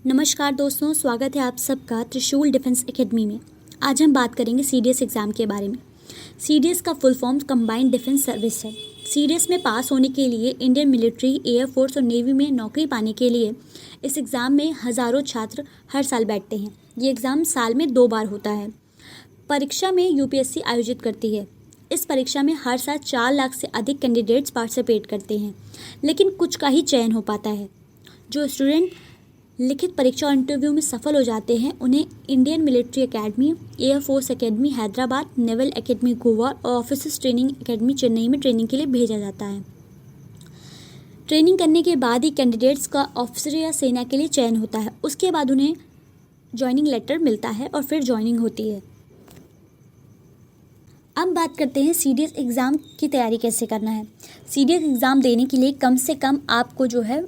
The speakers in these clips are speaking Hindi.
नमस्कार दोस्तों, स्वागत है आप सबका त्रिशूल डिफेंस एकेडमी में। आज हम बात करेंगे सीडीएस एग्ज़ाम के बारे में। सीडीएस का full form combined defence service है। सीडीएस में पास होने के लिए इंडियन मिलिट्री, एयरफोर्स और नेवी में नौकरी पाने के लिए इस एग्ज़ाम में हज़ारों छात्र हर साल बैठते हैं। ये एग्ज़ाम साल में 2 बार होता है। परीक्षा में यूपीएससी आयोजित करती है। इस परीक्षा में हर साल 4 लाख से अधिक कैंडिडेट्स पार्टिसिपेट करते हैं, लेकिन कुछ का ही चयन हो पाता है। जो स्टूडेंट लिखित परीक्षा और इंटरव्यू में सफल हो जाते हैं उन्हें Indian military academy, air force academy Hyderabad, naval academy Goa और ऑफिसर्स ट्रेनिंग एकेडमी चेन्नई में ट्रेनिंग के लिए भेजा जाता है। ट्रेनिंग करने के बाद ही कैंडिडेट्स का ऑफिसर या सेना के लिए चयन होता है। उसके बाद उन्हें ज्वाइनिंग लेटर मिलता है और फिर ज्वाइनिंग होती है। अब बात करते हैं सीडीएस एग्ज़ाम की तैयारी कैसे करना है। सीडीएस एग्ज़ाम देने के लिए कम से कम आपको जो है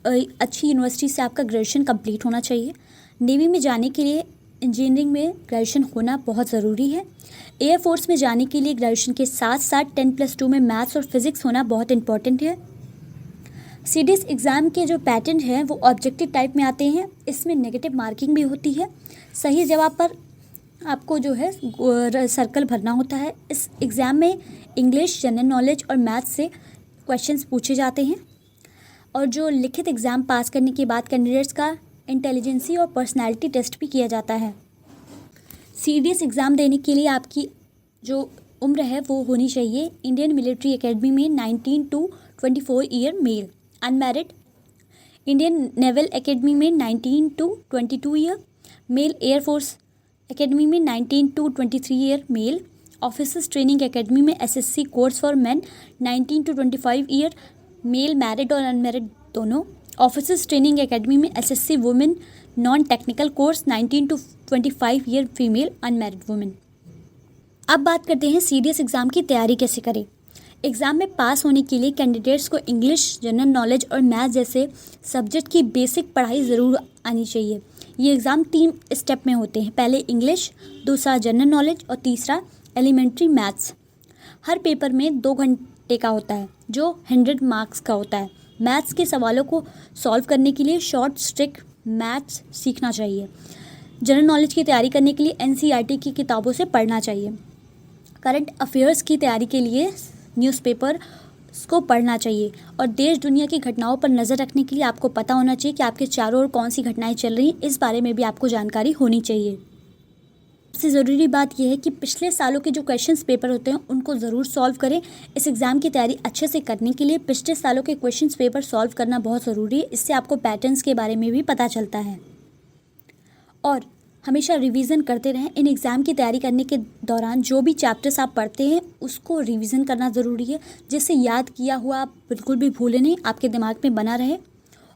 अच्छी यूनिवर्सिटी से आपका ग्रेजुएशन कंप्लीट होना चाहिए। नेवी में जाने के लिए इंजीनियरिंग में ग्रेजुएशन होना बहुत ज़रूरी है। एयरफोर्स में जाने के लिए ग्रेजुएशन के साथ साथ 10+2 में मैथ्स और फिज़िक्स होना बहुत इंपॉर्टेंट है। सीडीएस एग्ज़ाम के जो पैटर्न है वो ऑब्जेक्टिव टाइप में आते हैं। इसमें नेगेटिव मार्किंग भी होती है। सही जवाब पर आपको जो है सर्कल भरना होता है। इस एग्ज़ाम में इंग्लिश, जनरल नॉलेज और मैथ्स से क्वेश्चंस पूछे जाते हैं। और जो लिखित एग्ज़ाम पास करने के बाद कैंडिडेट्स का इंटेलिजेंसी और पर्सनालिटी टेस्ट भी किया जाता है। सीडीएस एग्ज़ाम देने के लिए आपकी जो उम्र है वो होनी चाहिए इंडियन मिलिट्री एकेडमी में 19 to 24 year male, unmarried. Indian naval academy में 19 to 22 year male, air force academy में 19 to 23 year male, officers training academy में SSC course for men 19 to 25 year male, married और अनमैरिड दोनों। ऑफिसर्स ट्रेनिंग एकेडमी में SSC women non technical course 19 to 25 year female, unmarried women. अब बात करते हैं सीडीएस एग्ज़ाम की तैयारी कैसे करें। एग्ज़ाम में पास होने के लिए कैंडिडेट्स को इंग्लिश, जनरल नॉलेज और मैथ जैसे सब्जेक्ट की बेसिक पढ़ाई ज़रूर आनी चाहिए। ये एग्ज़ाम 3 स्टेप में होते हैं। पहले इंग्लिश, दूसरा जनरल नॉलेज और तीसरा एलिमेंट्री मैथ्स। हर पेपर में 2 घंटे का होता है जो 100 मार्क्स का होता है। मैथ्स के सवालों को सॉल्व करने के लिए शॉर्ट स्ट्रिक मैथ्स सीखना चाहिए। जनरल नॉलेज की तैयारी करने के लिए एनसीईआरटी की किताबों से पढ़ना चाहिए। करंट अफेयर्स की तैयारी के लिए न्यूज़पेपर को पढ़ना चाहिए। और देश दुनिया की घटनाओं पर नज़र रखने के लिए आपको पता होना चाहिए कि आपके चारों ओर कौन सी घटनाएं चल रही हैं। इस बारे में भी आपको जानकारी होनी चाहिए। सबसे ज़रूरी बात यह है कि पिछले सालों के जो क्वेश्चंस पेपर होते हैं उनको ज़रूर सॉल्व करें। इस एग्ज़ाम की तैयारी अच्छे से करने के लिए पिछले सालों के क्वेश्चंस पेपर सॉल्व करना बहुत ज़रूरी है। इससे आपको पैटर्न्स के बारे में भी पता चलता है। और हमेशा रिवीजन करते रहें। इन एग्ज़ाम की तैयारी करने के दौरान जो भी चैप्टर्स आप पढ़ते हैं उसको रिवीजन करना ज़रूरी है, जिससे याद किया हुआ आप बिल्कुल भी भूलें नहीं, आपके दिमाग में बना रहे।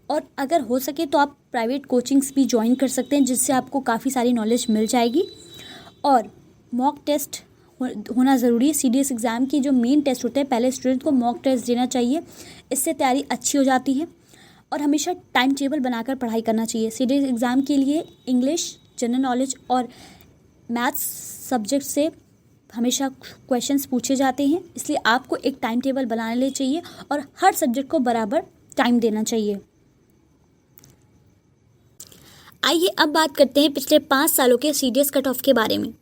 और अगर हो सके तो आप प्राइवेट कोचिंग्स भी ज्वाइन कर सकते हैं, जिससे आपको काफ़ी सारी नॉलेज मिल जाएगी। और मॉक टेस्ट होना ज़रूरी है। सीडीएस एग्ज़ाम की जो मेन टेस्ट होते हैं पहले स्टूडेंट को मॉक टेस्ट देना चाहिए। इससे तैयारी अच्छी हो जाती है। और हमेशा टाइम टेबल बनाकर पढ़ाई करना चाहिए। सीडीएस एग्ज़ाम के लिए इंग्लिश, जनरल नॉलेज और मैथ्स सब्जेक्ट से हमेशा क्वेश्चंस पूछे जाते हैं, इसलिए आपको एक टाइम टेबल बनाना चाहिए और हर सब्जेक्ट को बराबर टाइम देना चाहिए। आइए अब बात करते हैं पिछले 5 सालों के सीडीएस कट ऑफ के बारे में।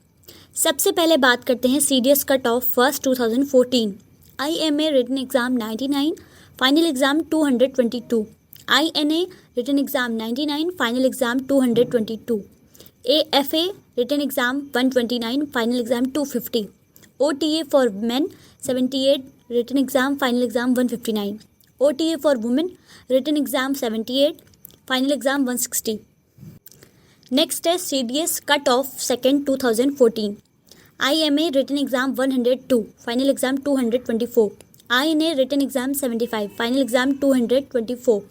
सबसे पहले बात करते हैं CDS cut off first 2014। IMA written exam 99, final exam 222। INA written exam 99, final exam 222। AFA written exam 129, final exam 250। OTA for men 78, written exam final exam 159। OTA for women written exam 78, final exam 160। Next है CDS cut off second 2014। IMA written exam 102, final exam 224। INA written exam 75, final exam 224।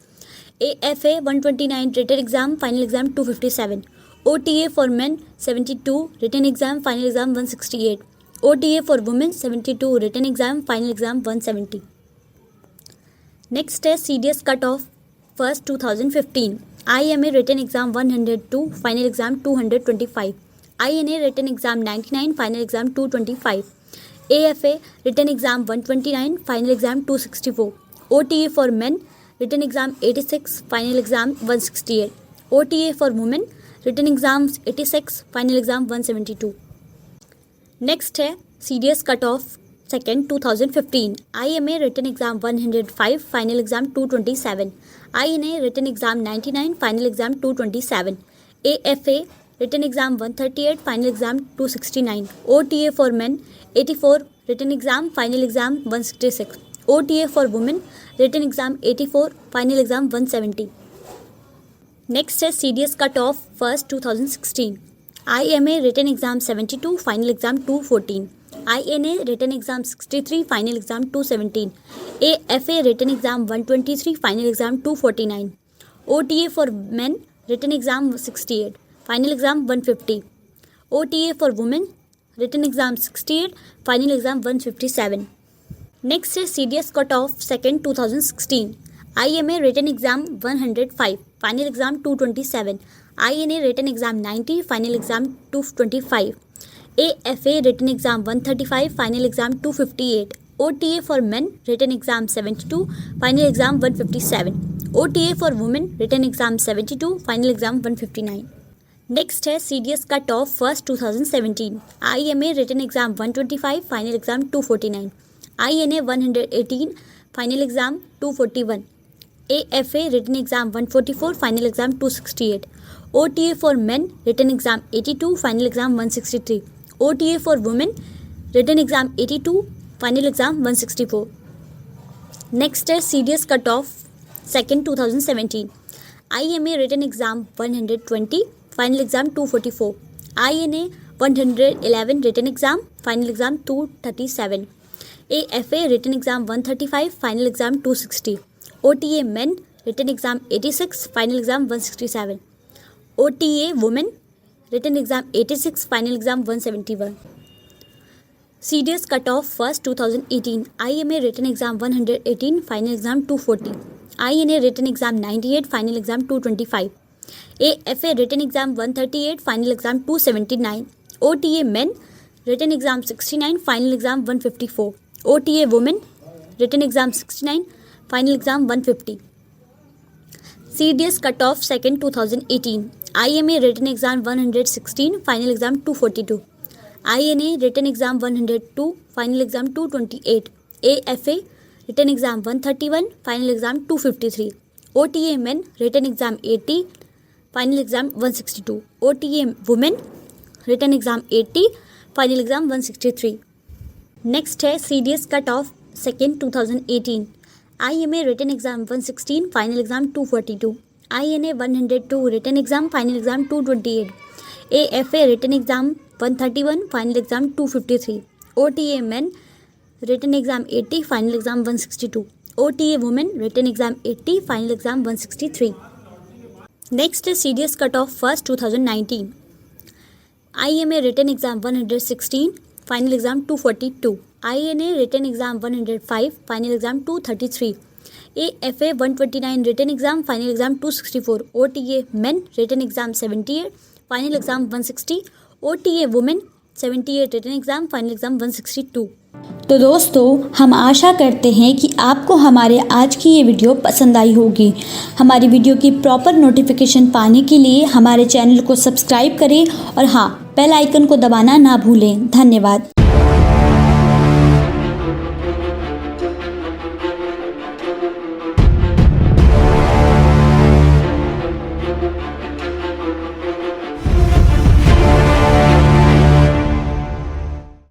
AFA 129, written exam final exam 257। OTA for men 72, written exam final exam 168। OTA for women 72, written exam final exam 170। Next है CDS cut off first 2015। IMA written exam 102, final exam 225। INA written exam 99, final exam 225। AFA written exam 129, final exam 264। OTA for men written exam 86, final exam 168। OTA for women written exams 86, final exam 172. Next है CDS cut off second 2015. IMA written exam 105, final exam 227. INA written exam 99, final exam 227. AFA written exam 138, final exam 269. OTA for men 84, written exam final exam 166. OTA for women written exam 84, final exam 170. Next है CDS cut off first 2016. IMA written exam 72, final exam 214. INA written exam 63, final exam 217. AFA written exam 123, final exam 249. OTA for men written exam 68, final exam 150. OTA for women written exam 68, final exam 157. Next है CDS cut off second 2016. IMA written exam 105, final exam 227. INA written exam 90, final exam 225. AFA written exam 135, final exam 258. OTA for men written exam 72, final exam 157. OTA for women written exam 72, final exam 159. Next है CDS cut off first 2017. IMA written exam 125, final exam 249. INA 118, final exam 241. AFA written exam 144, final exam 268. OTA for men written exam 82, final exam 163. OTA for women written exam 82, final exam 164. Next है CDS cut off second 2017. IMA written exam 120, final exam 244. INA 111 written exam, final exam 237. AFA written exam 135, final exam 260. OTA men written exam 86, final exam 167. OTA women written exam 86, final exam 171. CDS cut off first 2018. IMA written exam 118, final exam 240. INA written exam 98, final exam 225. AFA written exam 138, final exam 279. OTA men written exam 69, final exam 154. OTA women written exam 69, final exam 150. CDS cut off second 2018. IMA written exam 116, final exam 242. INA written exam 102, final exam 228. AFA written exam 131, final exam 253. OTA men written exam 80, final exam 162. OTA women written exam 80, final exam 163. Next है CDS cut off second 2018. IMA written exam 116, final exam 242. INA 102 written exam, final exam 228. AFA written exam 131, final exam 253. OTA men written exam 80, final exam 162. OTA women written exam 80, final exam 163. Next है CDS cut off first 2019. IMA written exam 116, final exam 242. INA written exam 105, final exam 233. AFA 129 written exam, final exam 264. OTA men written exam 78, final exam 160. OTA women 78 written exam, final exam 162. तो दोस्तों, हम आशा करते हैं कि आपको हमारे आज की ये वीडियो पसंद आई होगी। हमारी वीडियो की प्रॉपर नोटिफिकेशन पाने के लिए हमारे चैनल को सब्सक्राइब करें और हाँ, बेल आइकन को दबाना ना भूलें। धन्यवाद।